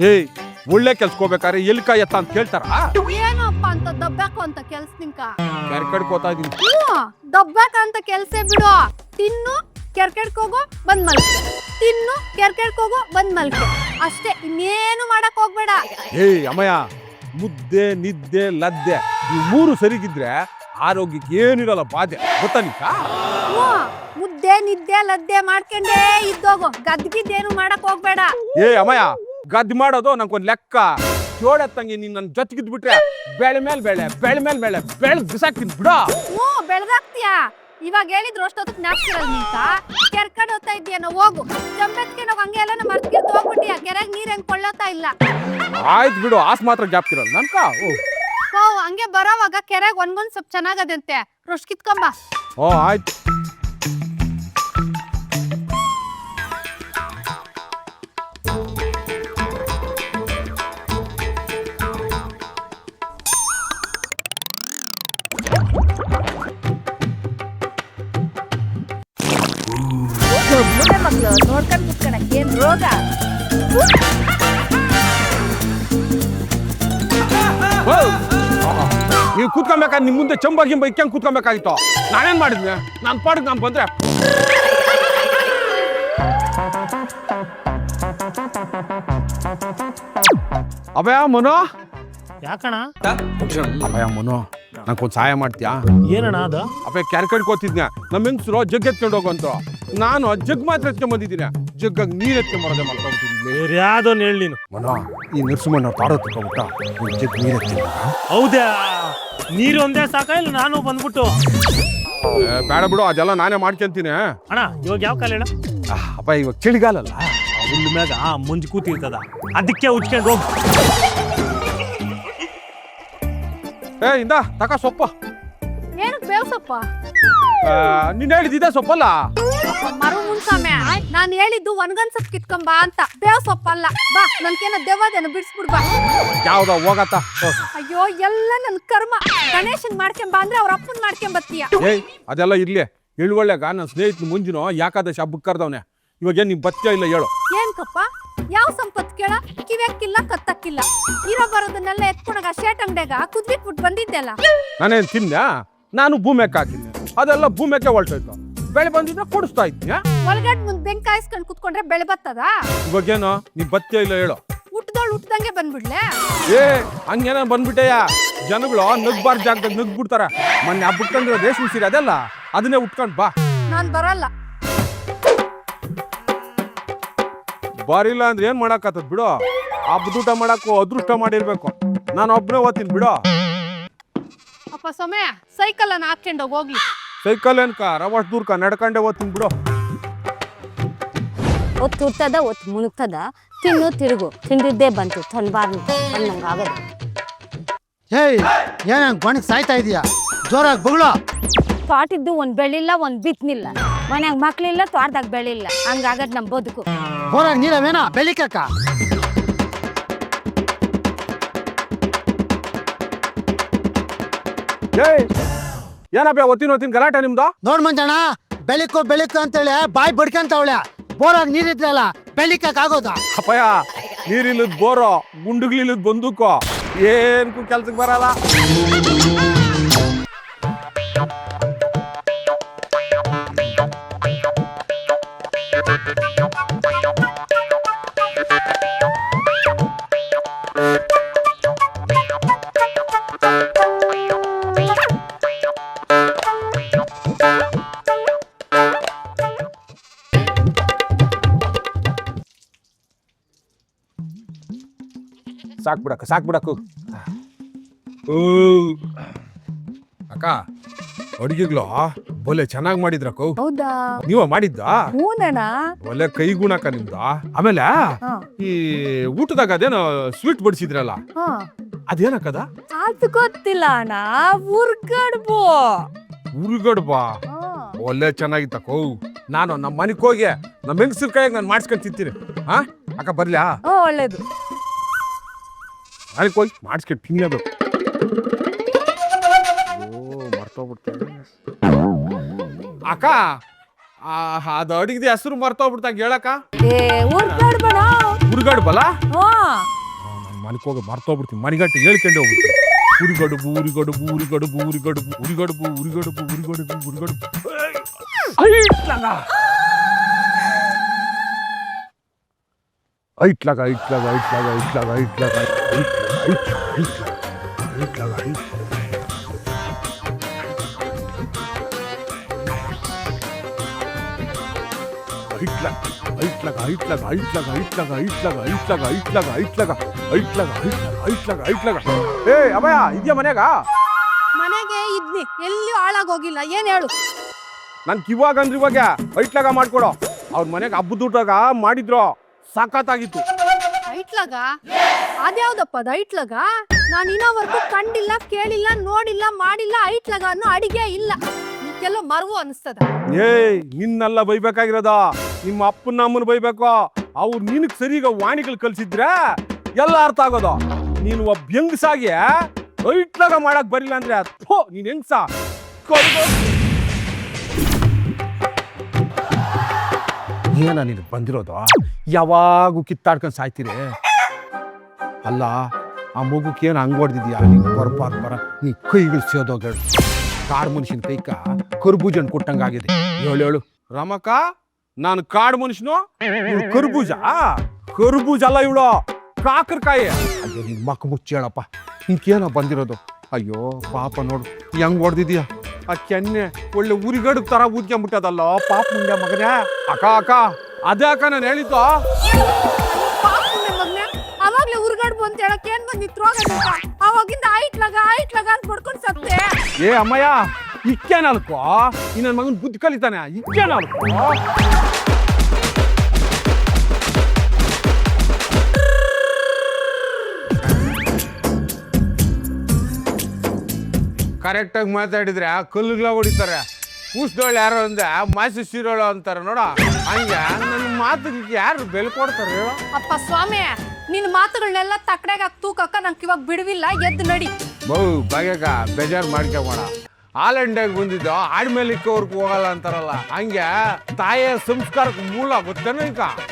ಏಯ್ ಒಳ್ಳೆ ಕೆಲ್ಸಕೋಬೇಕಾದ್ರೆ ಎಲ್ಕಾಯಿ ಎತ್ತ ಅಂತ ಕೇಳ್ತಾರ ಏನಪ್ಪ ಅಂತ ದಬ್ಬಾಕು ಅಂತ ಕೆಲ್ಸ ನಿಂಕ ಕಡ್ಕೋತಾ ಇದೀನಿ ದಬ್ಬಾಕ ಅಂತ ಕೆಲ್ಸ ಬಿಡು. ತಿನ್ನು ಕೆರ್ಕೆಡ್ಕೋಗೋ ಬಂದ್ ಮಲ್ಕೆ, ತಿನ್ನು ಕೆರ್ಕೆಡ್ಕೋಗೋ ಬಂದ್ ಮಲ್ಕೆ ಅಷ್ಟೇ, ಇನ್ನೇನು ಮಾಡಕ್ ಹೋಗ್ಬೇಡ. ಏಯ್ ಅಮ್ಮಯ್ಯ, ಮುದ್ದೆ ನಿದ್ದೆ ಲದ್ದೆ ಈ ಮೂರು ಸರಿಗಿದ್ರೆ ಆರೋಗ್ಯಕ್ಕೆ ಏನಿರಲ್ಲ ಬಾಧೆ ಗೊತ್ತಾ ನಿಕ್ಕ? ಮುದ್ದೆ ನಿದ್ದೆ ಲದ್ದೆ ಮಾಡ್ಕೊಂಡೇ ಇದ್ದೋಗು, ಗದ್ಗಿದ್ದೇನು ಮಾಡಕ್ ಹೋಗ್ಬೇಡ. ಏ ಅಮ್ಮಯ್ಯ, ಗದ್ದೆ ಮಾಡೋದು ನಂಗೊಂದ್ ಲೆಕ್ಕ. ಜೋಡೆತ್ತಂಗೆ ನೀನ್ ನನ್ನ ಜೊತೆಗಿದ್ ಬಿಟ್ರೆ ಬೆಳೆ ಮೇಲೆ ಬೆಳೆ ಬೆಳೆ ಮೇಲೆ ಬೆಳೆ ಬೆಳೆ ಬಿಸಾಕ್ತೀನಿ ಬಿಡ. ಬೆಳೆದಾಗ್ತೀಯಾ? ಇವಾಗ ಹೇಳಿದ್ರು ಅಷ್ಟೊತ್ತಕ್ ಜ್ಞಾಪಿಸಿರಲ್ಲ ನಿಂತ. ಕೆರ್ಕಡ್ ಹೋಗ್ತಾ ಇದ್ದೀಯನೋ ಹೋಗು, ಚಂಬೆತ್ಗೆ ನಾವು ಹಂಗೆ ಎಲ್ಲ ಮರ್ತ್ಕಿರ್ತು ಹೋಗ್ಬಿಟ್ಟಿಯ. ಕೆರೆಗ್ ನೀರ್ ಹೆಂಗ್ ಕೊಳ್ಳೋತಾ ಇಲ್ಲ. ಆಯ್ತು ಬಿಡು, ಆಸ್ ಮಾತ್ರ ಜ್ಞಾಪ್ತಿರಲ್ಲ ನನ್ಕ. ಓ ಹಂಗೆ ಬರೋವಾಗ ಕೆರೆಗ್ ಒಂದೊಂದ್ ಸ್ವಲ್ಪ ಚೆನ್ನಾಗದಂತೆ, ರೊಶ್ ಕಿತ್ಕೊಂಬ. ಓ ಆಯ್ತು. ಮಕ್ಳು ನೋಡ್ಕೊಂಡ್ ಕುತ್ಕೊಳಕ್ ಏನ್ ರೋಗ? ನೀವು ಕೂತ್ಕೊಬೇಕಾದ್ರೆ ನಿಮ್ ಮುಂದೆ ಚಂಬ ಇಕ್ಕಂಗ್ ಕೂತ್ಕೊಬೇಕಾಗಿತ್ತು. ನಾನೇನ್ ಮಾಡಿದ್ನೆ? ನಾನ್ ಪಾಡಿಗೆ ನಾನು ಬಂದ್ರೆ ಅಭಯ ಮನೋ. ಯಾಕಣ? ಅಭಯ ಮನೋ, ನಂಗೊಂದ್ ಸಹಾಯ ಮಾಡ್ತೀಯಾ? ಏನಣ್ಣ ಅದು? ಅಪ್ಪ ಕೆರ್ಕಡ್ಕೋತಿದ್ನ ನಮ್ಮ ಹೆಂಗಸರು ಜಗ್ ಎತ್ಕೊಂಡು ಹೋಗಂತ. ನಾನು ಜಗ್ ಮಾತ್ರ ಎತ್ಕೊಂಡ್ ಬಂದಿದ್ದೀನಿ, ಜಗ್ಗಾಗ ನೀರ್ ಎತ್ಕೊಂಡ್ ಬರೋದೇ ಮಾಡ್ಕೊಂಡ್ಬಿಟ್ಟಿದ್ದೀನಿ. ಬೇರೆ ಯಾವ್ದೋ ಹೇಳಿ ನೀನು. ಮನೋ, ಈ ನರಸಿಂಹಣ್ಣ ತಾರೋ ತಗೊಂಬಿಟ್ಟ ಜಗ್ ನೀರ್ ಎತ್ಕೊಂಡ. ಹೌದಾ? ನೀರು ಒಂದೇ ಸಾಕ ಇಲ್ಲ ನಾನು ಬಂದ್ಬಿಟ್ಟು? ಬೇಡ ಬಿಡು, ಅದೆಲ್ಲ ನಾನೇ ಮಾಡ್ಕೊಂತೀನಿ. ಅಣ್ಣ ಇವಾಗ ಯಾವ ಕಾಲ ಹೇಳ? ಅಪ್ಪ ಇವಾಗ ಚಳಿಗಾಲಲ್ಲ, ಹುಲ್ಲು ಮ್ಯಾಗ ಮುಂಜಿ ಕೂತಿರ್ತದ, ಅದಕ್ಕೆ ಉಚ್ಕೊಂಡು ಹೋಗ್. ಏ ಇಂದ ತಕ ಸೊಪ್ಪ. ಏನಕ್ ಬೇವ್ಸಪ್ಪ? ನೀನ್ ಹೇಳಿದ್ದೆ ಸೊಪ್ಪಲ್ಲ. ಮರು ಮುನ್ಸಾಮೆ, ನಾನ್ ಹೇಳಿದ್ದು ಒಣಗನ್ ಸೊಪ್ಪು ಕಿತ್ಕೊಂಬ ಅಂತ, ಬೇವ್ ಸೊಪ್ಪಲ್ಲ. ಬಾ, ನನ್ಕೇನ ದೆವ್ವದೇನು ಬಿಡ್ಸ್ಬಿಡ್ ಬಾ. ಯಾವ್ದ ಹೋಗತ್ತ? ಅಯ್ಯೋ ಎಲ್ಲ ನನ್ ಕರ್ಮ. ಗಣೇಶನ್ ಮಾಡ್ಕೊಂಬ ಅಂದ್ರೆ ಅವ್ರ ಅಪ್ಪನ್ ಮಾಡ್ಕೊಂಬತ್ತೀಯ. ಏಯ್ ಅದೆಲ್ಲ ಇರ್ಲಿ. ಇಳುವಳ್ಳೆಗ ನನ್ನ ಸ್ನೇಹಿತನ ಮುಂಜಿನ ಯಾಕಾದಶಿ ಹಬ್ಬಕ್ಕೆ ಕರ್ದವ್ನೆ. ಇವಾಗ ಏನ್ ನಿಮ್ ಬಚ್ಚ ಇಲ್ಲ ಹೇಳು. ಏನ್ಕಪ್ಪ ಯಾವ ಸಂಪತ್ ಕೇಳ? ಕಿವ್ಯಾಕಿಲ್ಲ ಕತ್ತಕ್ಕಿಲ್ಲ, ಇರೋ ಬರೋದನ್ನೆಲ್ಲ ಎತ್ಕೊಂಡಾಗ ಶೇಟ್ ಅಂಗಡಿಯಾಗ ಕುದ್ಬಿಟ್ಬಿಟ್ಟು ಬಂದಿದ್ದೆಲ್ಲ. ನಾನೇನ್ ತಿಂದ? ನಾನು ಭೂಮ್ಯಾಕ್ ಹಾಕಿದ್ದೆ, ಅದೆಲ್ಲ ಭೂಮ್ಯಾಕೆ ಹೊಲ್ಟೋಯ್ತು. ಬೆಳೆ ಬಂದಿದ್ರೆ ಕೊಡಿಸ್ತಾ ಇದ್ನಿ. ಒಳಗಡೆ ಮುಂದ್ ಬೆಂಕಿ ಕಾಯಿಸ್ಕೊಂಡ್ ಕುತ್ಕೊಂಡ್ರೆ ಬೆಳೆ ಬರ್ತದ? ಇವಾಗೇನು ನಿಮ್ ಬಚ್ಚ ಇಲ್ಲ ಹೇಳು. ಹುಟ್ಟದಂಗೆ ಬಂದ್ಬಿಡ್ಲೆ? ಏ ಹಂಗೇನ ಬಂದ್ಬಿಟ್ಟೆಯ, ಜನಗಳು ನಗ್ಬಾರ್ದು ಜಾಗದಾಗ ನಗ್ಬಿಡ್ತಾರ. ಮೊನ್ನೆ ಹಬ್ಬಕ್ಕಂದ್ರೆ ರೇಷ್ಮೆ ಸೀರೆ ಅದೆಲ್ಲ ಅದನ್ನೇ ಉಟ್ಕೊಂಡ್ ಬಾ. ನಾನ್ ಬರಲ್ಲ. ಬಾರಿಲ್ಲ ಅಂದ್ರೆ ಏನ್ ಮಾಡಾಕತ್ತದ ಬಿಡು. ಹಬ್ಬದೂಟ ಮಾಡಕ್ಕೂ ಅದೃಷ್ಟ ಮಾಡಿರ್ಬೇಕು. ನಾನು ಒಬ್ಬನೇ ಓದ್ತೀನಿ ಬಿಡು. ಅಪ್ಪ ಸೊಮೆ, ಸೈಕಲ್ ಅನ್ನ ಹಾಕೊಂಡೋಗಿ ಹೋಗ್ಲಿ. ಸೈಕಲ್ ಏನ್ಕ ರವಷ್ಟು ದೂರ್ಕ ನಡ್ಕೊಂಡೆ ಓದ್ತೀನಿ ಬಿಡು. ಒತ್ತು ಹುಟ್ಟದ ಒತ್ತು ಮುಳುಗ್ತದ, ತಿನ್ನು ತಿರುಗು, ತಿಂದಿದ್ದೇ ಬಂತು ತೊನ್ಬಾರ್ದು ಅನ್ನಂಗಾಗದು. ಏಯ್ ಏನ ಗೊಣಗ್ ಸಾಯ್ತಾ ಇದೀಯಾ? ಜೋರಾಗಿ ಬೊಗಳು. ತೋಟಿದ್ದು ಒಂದ್ ಬೆಳಿಲ್ಲ ಒಂದ್ ಬಿತ್ನಿಲ್ಲ, ಮನ್ಯಾಗ ಮಕ್ಳಿಲ್ಲ ತೋಟದಾಗ ಬೆಳಿಲ್ಲ, ಹಂಗಾಗದ್ ನಮ್ ಬದುಕು. ಬೋರಾಗ ನೀರವೇನ ಬೆಳಿಕಕ್ಕ? ಏಯ್ ಏನಪ್ಪ ಒತ್ತಿನ ಗಲಾಟೆ ನಿಮ್ದು? ನೋಡ್ ಮಂಜಣ್ಣ, ಬೆಳಿಕು ಬೆಳಿಕು ಅಂತೇಳಿ ಬಾಯಿ ಬಡ್ಕಂತವಳೆ. ಬೋರಾಗ ನೀರಿದ್ರಲ್ಲ ಬೆಳಿಕಕ್ ಆಗೋದ? ಅಪ್ಪಯ್ಯ, ನೀರಿಲ್ಲದ ಬೋರೋ, ಗುಂಡುಗ್ಲಿಲ್ಲದ ಬಂದೂಕೋ, ಏನ್ಕು ಕೆಲ್ಸಕ್ಕೆ ಬರಲ್ಲ. ಸಾಕ್ಬಿಡಕು. ಅಕ್ಕ, ಅಡುಗೆಗಳು ಒಳ್ಳೆ ಚೆನ್ನಾಗಿ ಮಾಡಿದ್ರಕ್ಕ. ಹೌದಾ? ನೀವ ಮಾಡಿದ್ದ? ಹೂನಣ್ಣ. ಒಳ್ಳೆ ಕೈ ಗುಣಕ ನಿಮ್ದ. ಆಮೇಲೆ ಈ ಊಟದಾಗ ಅದೇನೋ ಸ್ವೀಟ್ ಬಡಿಸಿದ್ರಲ್ಲ, ಅದೇನಕ್ಕದ? ಅದು ಗೊತ್ತಿಲ್ಲ ಅಣ್ಣ, ಉರ್ಗಡ್ಬು. ಉರುಗಡ್ಬಾ ಒಳ್ಳೆ ಚೆನ್ನಾಗಿತ್ತಕ್ಕೋ. ನಾನು ನಮ್ಮ ಮನೆಗೆ ಹೋಗಿ ನಮ್ಮ ಹೆಂಗಸ್ರ ಕೈಯಾಗ ನಾನು ಮಾಡಿಸ್ಕೊಂಡು ತಿಂತೀನಿ. ಹಾ ಅಕ್ಕ ಬರ್ಲ್ಯಾ? ಒಳ್ಳೇದು. ಮನೆಗೆ ಹೋಗಿ ಮಾಡಿಸ್ಕೊಂಡು ತಿನ್ಲೇಬೇಕು. ಮರ್ತೋಗ್ಬಿಡ್ತೇನೆ ಅಕ್ಕ. ಅದು ಅಡಿಗೆ ಹೆಸರು ಮರ್ತೋಗ್ಬಿಡ್ತಾಗ ಹೇಳಕ್ಕ. ಉರುಗಾಡು ಬಲ ಹ್ಞೂ ನಾನು ಮನೆಗೆ ಹೋಗಿ ಮರ್ತೋಗ್ಬಿಡ್ತೀನಿ ಮನೆಗಟ್ಟು ಹೇಳ್ಕೊಂಡು ಹೋಗ್ಬಿಡ್ತೀನಿ ಉರಿಗಡುಬು ಉರಿಗಡುಬು ಉರಿಗಡುಬು ಉರಿಗಡುಬು ಉರಿಗಡುಬು ಉರಿಗಡುಬು ಉರಿಗಡುಬು ಉರಿಗಡುಬು ಐಟ್ಲಾಗ ಐಟ್ಲಾಗ ಐಟ್ಲಾಗ ಐಟ್ಲಾಗ ಐಟ್ಲಾಗ ಐಟ್ಲಾಗ ಐಟ್ಲಾಗ ಐಟ್ಲಾಗ ಐಟ್ಲಾಗ ಐಟ್ಲಾಗ ಐಟ್ಲಾಗ ಐಟ್ಲಾಗ ಐಟ್ಲಾಗ ಐಟ್ಲಾಗ ಐಟ್ಲಾಗ ಐಟ್ಲಾಗ ಐಟ್ಲಾಗ ಏ ಅಭಯ ಇದೆಯಾ ಮನ್ಯಾಗ ಮನೆಗೆ ಇದ್ನಿ ಎಲ್ಲಿಯೂ ಹಾಳಾಗೋಗಿಲ್ಲ ಏನ್ ಹೇಳು ನನ್ ಇವಾಗ ಅಂದ್ರೆ ಇವಾಗ ಐಟ್ಲಾಗ ಮಾಡ್ಕೊಡೋ ಅವ್ರ ಮನೆಗೆ ಹಬ್ಬದ ಊಟಾಗ ಮಾಡಿದ್ರು ಸಖತ್ತಾಗಿತ್ತು ಐಟ್ಲಾಗ ಅದ್ಯಾವ್ದಪ್ಪ ಅದು ಐಟ್ಲಾಗ ನಾನು ಇನ್ನೋವರೆಗೂ ಕಂಡಿಲ್ಲ ಕೇಳಿಲ್ಲ ನೋಡಿಲ್ಲ ಮಾಡಿಲ್ಲ ಐಟ್ಲಾಗ ಅನ್ನೋ ಅಡಿಗೆ ಇಲ್ಲ ಇದಕ್ಕೆಲ್ಲ ಮರವು ಅನಿಸ್ತದ ಏಯ್ ನಿನ್ನೆಲ್ಲ ಬೈಬೇಕಾಗಿರೋದ ನಿಮ್ಮ ಅಪ್ಪನ ಅಮ್ಮನ ಬೈಬೇಕು ಅವ್ರು ನಿನಗ್ ಸರಿಗ ವಾಣಿಗಳು ಕಲ್ಸಿದ್ರೆ ಎಲ್ಲ ಅರ್ಥ ಆಗೋದು ನೀನು ಒಬ್ಬ ಹೆಂಗಸಾಗಿ ಐಟ್ಲಾಗ ಮಾಡಕ್ ಬರಿಲ್ಲ ಅಂದ್ರೆ ಥೋ ನೀನ್ ಹೆಂಗಸ ಏನ ನೀನು ಬಂದಿರೋದು ಯಾವಾಗೂ ಕಿತ್ತಾಡ್ಕೊಂಡು ಸಾಯ್ತೀರಿ ಅಲ್ಲ ಆ ಮಗುಕ್ಕೆ ಏನು ಹಂಗ್ ಹೊಡ್ದಿದ್ಯಾ ನೀನು ಬರ ನೀ ಕೈಗಳು ಸೇದೋಗ ಕಾಡು ಮನುಷ್ಯನ ಕೈಕ ಕರ್ಬೂಜನ್ ಕೊಟ್ಟಂಗಾಗಿದೆ ಹೇಳು ರಮಕ ನಾನು ಕಾಡು ಮನುಷ್ಯನು ಕರ್ಬೂಜ ಕರ್ಬೂಜ ಅಲ್ಲ ಇವಳು ಕಾಕರಕಾಯಿ ಅಯ್ಯೋ ನಿನ್ ಮಕ್ಕ ಮುಚ್ಚಿ ಹೇಳಪ್ಪ ನಿನ್ಕೇನೋ ಬಂದಿರೋದು ಅಯ್ಯೋ ಪಾಪ ನೋಡು ಹೆಂಗ್ ಹೊಡ್ದಿದ್ಯಾ ಆ ಕೆನ್ನೆ ಒಳ್ಳೆ ಉರಿಗಡು ತರ ಊದ್ಕೊಂಡ್ಬಿಟ್ಟದಲ್ಲ ಪಾಪ ಮುಂದೆ ಮಗನೇ ಅಕ್ಕ ಅದೇ ಅಕ್ಕ ನಾನು ಹೇಳಿದ್ದು ಅವಾಗ್ಲೇ ಉರ್ಗಾಡ್ಬು ಅಂತ ಹೇಳಕ್ ಏನ್ ಬಂದಿತ್ತು ಅವಾಗಿಂದ ಐಟ್ಲಾಗ ಅಂತ ಬಡ್ಕೊಂಡ್ ಸತ್ತೆ ಏ ಅಮ್ಮಯ್ಯ ಇಕ್ಕೇನಾಲ್ಕೋ ಈ ನನ್ನ ಮಗನ್ ಬುದ್ಧಿ ಕಲಿತಾನೆ ಇಕ್ಕೇನಾಲ್ಕೋ ಕರೆಕ್ಟಾಗಿ ಮಾತಾಡಿದ್ರೆ ಕಲ್ಲುಗಳ ಹೊಡಿತಾರೆ ಕೂಸ್ದೋಳು ಯಾರು ಅಂದ್ರೆ ಮಾಸಿ ಸೀರೋಳು ಅಂತಾರೆ ನೋಡ ಹಂಗೆ ನನ್ನ ಮಾತಿಗೆ ಯಾರು ಬೆಲೆ ಕೊಡ್ತಾರೆ ಹೇಳು ಅಪ್ಪ ಸ್ವಾಮಿ ನಿನ್ ಮಾತುಗಳನ್ನೆಲ್ಲ ತಕ್ಕಡೆಗ ತೂಕಕ್ಕ ನಂಗೆ ಇವಾಗ ಬಿಡುವಿಲ್ಲ ಎದ್ದು ನಡಿ ಬಹು ಬಗೆಗ ಬೇಜಾರು ಮಾಡ್ಕೊಂಬೋಣ ಹಾಲೆಂಡಾಗ ಬಂದಿದ್ದು ಆಡ್ಮೇಲೆ ಇಕ್ಕವರ್ಗೂ ಹೋಗಲ್ಲ ಅಂತಾರಲ್ಲ ಹಂಗೆ ತಾಯಿಯ ಸಂಸ್ಕಾರಕ್ಕೆ ಮೂಲ ಗೊತ್ತೇನೋ ಈಗ